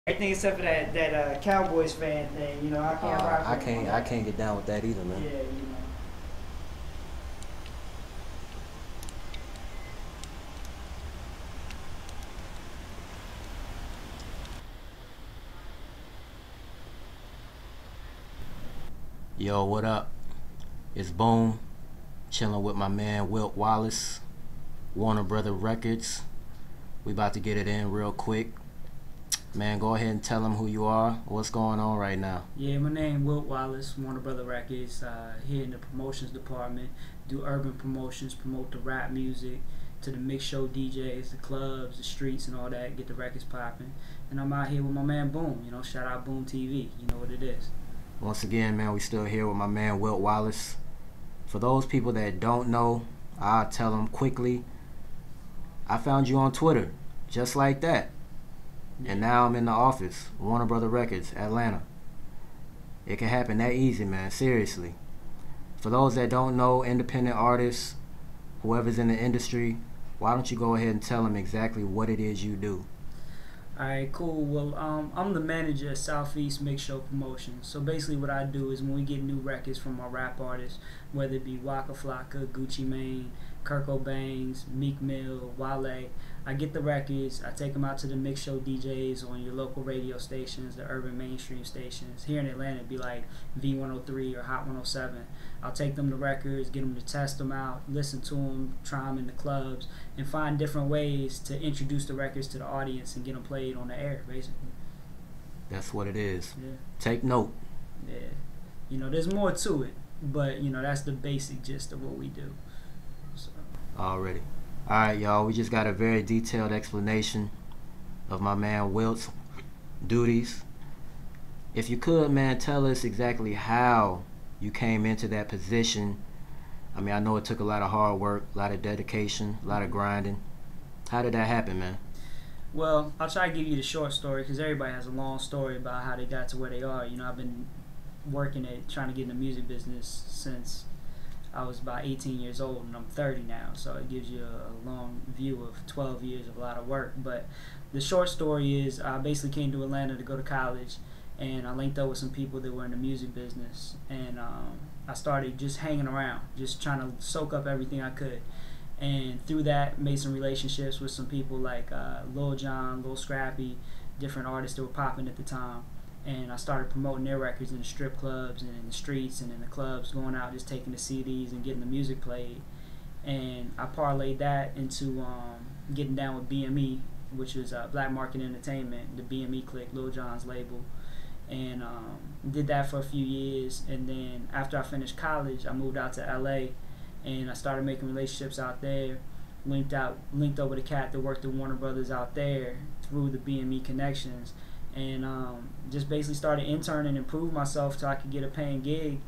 Everything except for that Cowboys fan thing, you know, I can't rock I with him on can't I that. can't get down with that either, man. Yeah, you know. Yo, what up? It's Boom, chilling with my man Wilt Wallace, Warner Brother Records. We about to get it in real quick. Man, go ahead and tell them who you are. What's going on right now? Yeah, my name Wilt Wallace, Warner Brother Records, here in the promotions department. Do urban promotions, promote the rap music to the mix show DJs, the clubs, the streets, and all that. Get the records popping. And I'm out here with my man Boom. You know, shout out Boom TV. You know what it is. Once again, man, we still here with my man Wilt Wallace. For those people that don't know, I'll tell them quickly. I found you on Twitter, just like that. And now I'm in the office, Warner Brother Records, Atlanta. It can happen that easy, man, seriously. For those that don't know, independent artists, whoever's in the industry, why don't you go ahead and tell them exactly what it is you do? All right, cool. Well, I'm the manager at Southeast Mix Show Promotions. So basically, what I do is when we get new records from our rap artists, whether it be Waka Flocka, Gucci Mane, Kirk Bangs, Meek Mill, Wale, I get the records. I take them out to the mix show DJs on your local radio stations, the urban mainstream stations. Here in Atlanta, it'd be like V103 or Hot 107. I'll take them the records, get them to test them out, listen to them, try them in the clubs, and find different ways to introduce the records to the audience and get them played on the air, basically. That's what it is. Yeah, Take note. yeah. You know, there's more to it, but you know that's the basic gist of what we do. So. Already. Alright, y'all, we just got a very detailed explanation of my man Wilt's duties. If you could, man, tell us exactly how you came into that position. I mean, I know it took a lot of hard work, a lot of dedication, a lot of grinding. How did that happen, man? Well, I'll try to give you the short story because everybody has a long story about how they got to where they are. You know, I've been working at trying to get in the music business since I was about 18 years old, and I'm 30 now, so it gives you a long view of 12 years of a lot of work. But the short story is I basically came to Atlanta to go to college, and I linked up with some people that were in the music business, and I started just hanging around, just trying to soak up everything I could. And through that, made some relationships with some people like Lil Jon, Lil Scrappy, different artists that were popping at the time. And I started promoting their records in the strip clubs and in the streets and in the clubs, going out just taking the CDs and getting the music played. And I parlayed that into getting down with BME, which is Black Market Entertainment, the BME clique, Lil Jon's label. And did that for a few years. And then after I finished college, I moved out to LA and I started making relationships out there. Linked up with a cat that worked at Warner Brothers out there through the BME connections, and just basically started interning and proved myself till I could get a paying gig.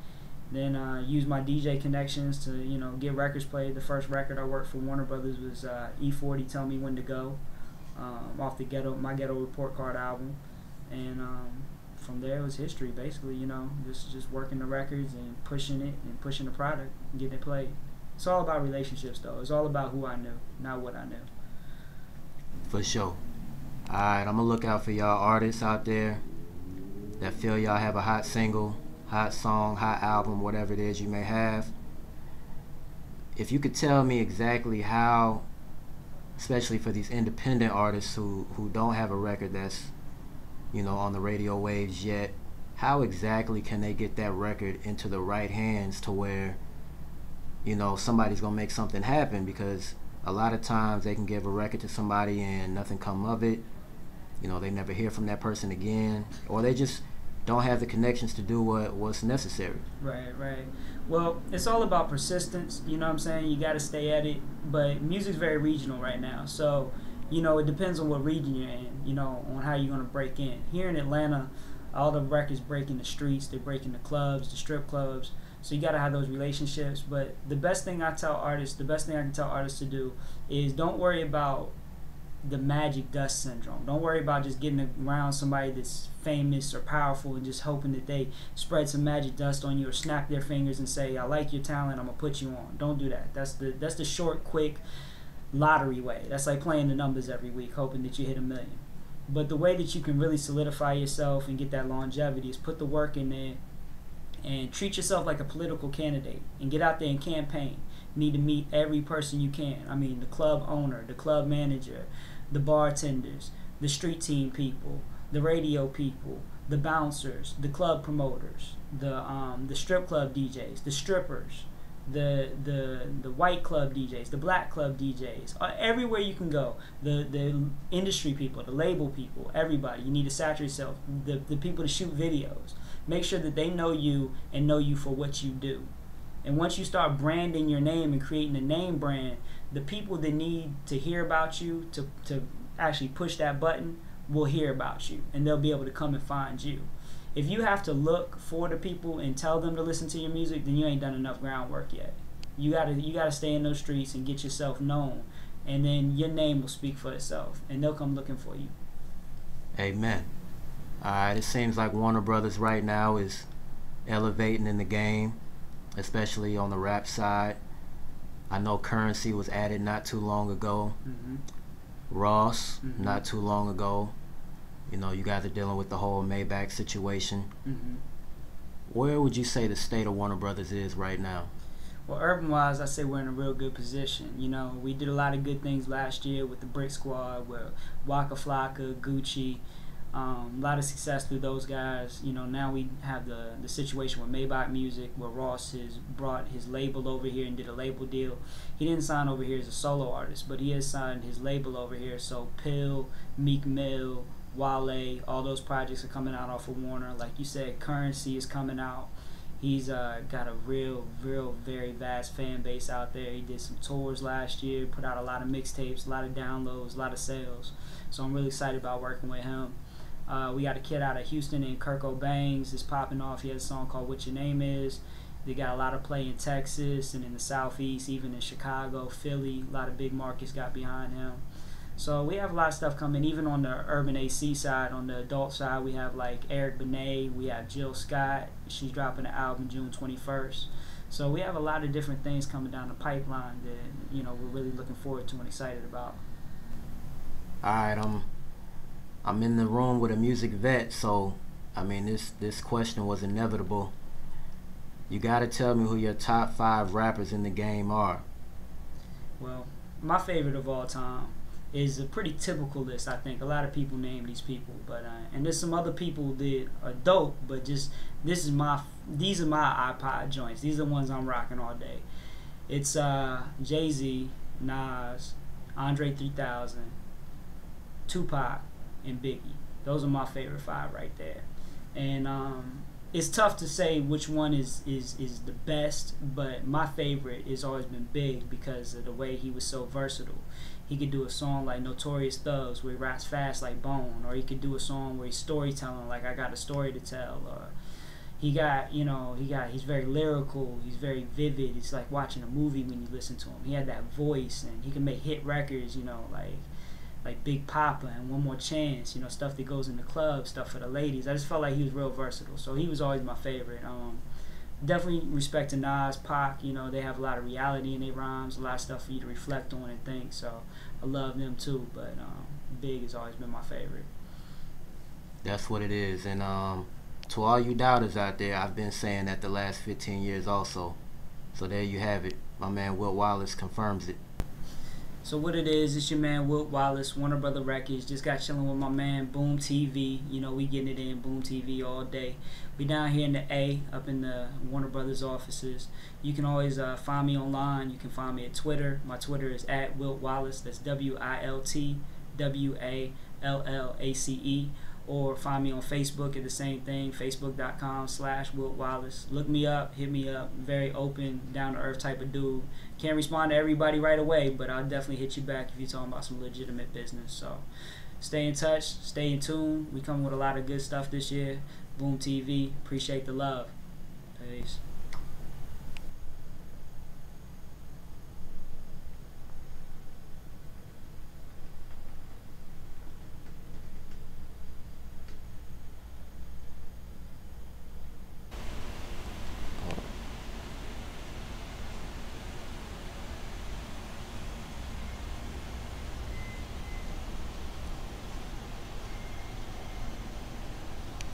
Then used my DJ connections to get records played. The first record I worked for Warner Brothers was E40 Tell Me When to Go, off the my Ghetto Report Card album, and from there it was history basically. Just working the records and pushing it and pushing the product and getting it played. It's all about relationships though. It's all about who I knew, not what I knew. For sure. Alright, I'm gonna look out for y'all artists out there that feel y'all have a hot single, hot song, hot album, whatever it is you may have. If you could tell me exactly how, especially for these independent artists who don't have a record that's on the radio waves yet, how exactly can they get that record into the right hands to where somebody's gonna make something happen? Because a lot of times they can give a record to somebody and nothing come of it. They never hear from that person again, or they just don't have the connections to do what's necessary. Right. Well, it's all about persistence. You know what I'm saying? You got to stay at it. But music's very regional right now, so it depends on what region you're in. On how you're gonna break in. Here in Atlanta, all the records break in the streets. They break in the clubs, the strip clubs. So you gotta have those relationships. But the best thing I can tell artists to do is don't worry about the magic dust syndrome. Don't worry about just getting around somebody that's famous or powerful and just hoping that they spread some magic dust on you or snap their fingers and say, I like your talent, I'm gonna put you on. Don't do that. That's the short, quick lottery way. That's like playing the numbers every week, hoping that you hit 1 million. But the way that you can really solidify yourself and get that longevity is put the work in there and treat yourself like a political candidate and get out there and campaign. You need to meet every person you can. I mean, the club owner, the club manager, the bartenders, the street team people, the radio people, the bouncers, the club promoters, the strip club DJs, the strippers, the white club DJs, the black club DJs, everywhere you can go, the industry people, the label people, everybody. You need to saturate yourself. The people to shoot videos. Make sure that they know you and know you for what you do. And once you start branding your name and creating a name brand, the people that need to hear about you to actually push that button will hear about you, and they'll be able to come and find you. If you have to look for the people and tell them to listen to your music, then you ain't done enough groundwork yet. You gotta stay in those streets and get yourself known, and then your name will speak for itself, and they'll come looking for you. Amen. Alright, it seems like Warner Brothers right now is elevating in the game, especially on the rap side. I know Currency was added not too long ago. Ross, not too long ago. You know, you guys are dealing with the whole Maybach situation. Where would you say the state of Warner Brothers is right now? Well, urban-wise, I say we're in a real good position. You know, we did a lot of good things last year with the Brick Squad, with Waka Flocka, Gucci. A lot of success through those guys. You know, now we have the situation with Maybach Music, where Ross has brought his label over here and did a label deal. He didn't sign over here as a solo artist, but he has signed his label over here. So Pill, Meek Mill, Wale, all those projects are coming out off of Warner. Like you said, Currency is coming out. He's got a real, very vast fan base out there. He did some tours last year, put out a lot of mixtapes, a lot of downloads, a lot of sales. So I'm really excited about working with him. We got a kid out of Houston named Kirko Bangs is popping off. He has a song called What Your Name Is. They got a lot of play in Texas and in the Southeast, even in Chicago, Philly. A lot of big markets got behind him. So we have a lot of stuff coming, even on the Urban AC side. On the adult side, we have like Eric Benet, we have Jill Scott. She's dropping an album June 21st. So we have a lot of different things coming down the pipeline that, you know, we're really looking forward to and excited about. All right, I'm in the room with a music vet, so I mean this question was inevitable. You gotta tell me who your top 5 rappers in the game are. Well, my favorite of all time is a pretty typical list. I think a lot of people name these people, but and there's some other people that are dope, but just these are my iPod joints. These are the ones I'm rocking all day. It's Jay-Z, Nas, Andre 3000, Tupac, and Biggie. Those are my favorite 5 right there. And it's tough to say which one is the best, but my favorite has always been Big because of the way he was so versatile. He could do a song like Notorious Thugs where he raps fast like Bone, or he could do a song where he's storytelling like I Got a Story to Tell, or he's very lyrical, he's very vivid. It's like watching a movie when you listen to him. He had that voice, and he can make hit records, you know, like Big Papa and One More Chance, you know, stuff that goes in the club, stuff for the ladies. I just felt like he was real versatile, so he was always my favorite. Definitely respect to Nas, Pac, you know, they have a lot of reality in their rhymes, a lot of stuff for you to reflect on and think, so I love them too, but Big has always been my favorite. That's what it is, and to all you doubters out there, I've been saying that the last 15 years also, so there you have it. My man Wilt Wallace confirms it. So what it is, it's your man Wilt Wallace, Warner Brother Records. Just got chilling with my man Boom TV. You know, we getting it in, Boom TV all day. We down here in the A, up in the Warner Brothers offices. You can always find me online. You can find me at Twitter. My Twitter is at Wilt Wallace. That's WILTWALLACE. Or find me on Facebook at the same thing, facebook.com/Wilt Wallace. Look me up, hit me up. Very open, down to earth type of dude. Can't respond to everybody right away, but I'll definitely hit you back if you're talking about some legitimate business. So stay in touch, stay in tune. We coming with a lot of good stuff this year. Boom TV, appreciate the love. Peace.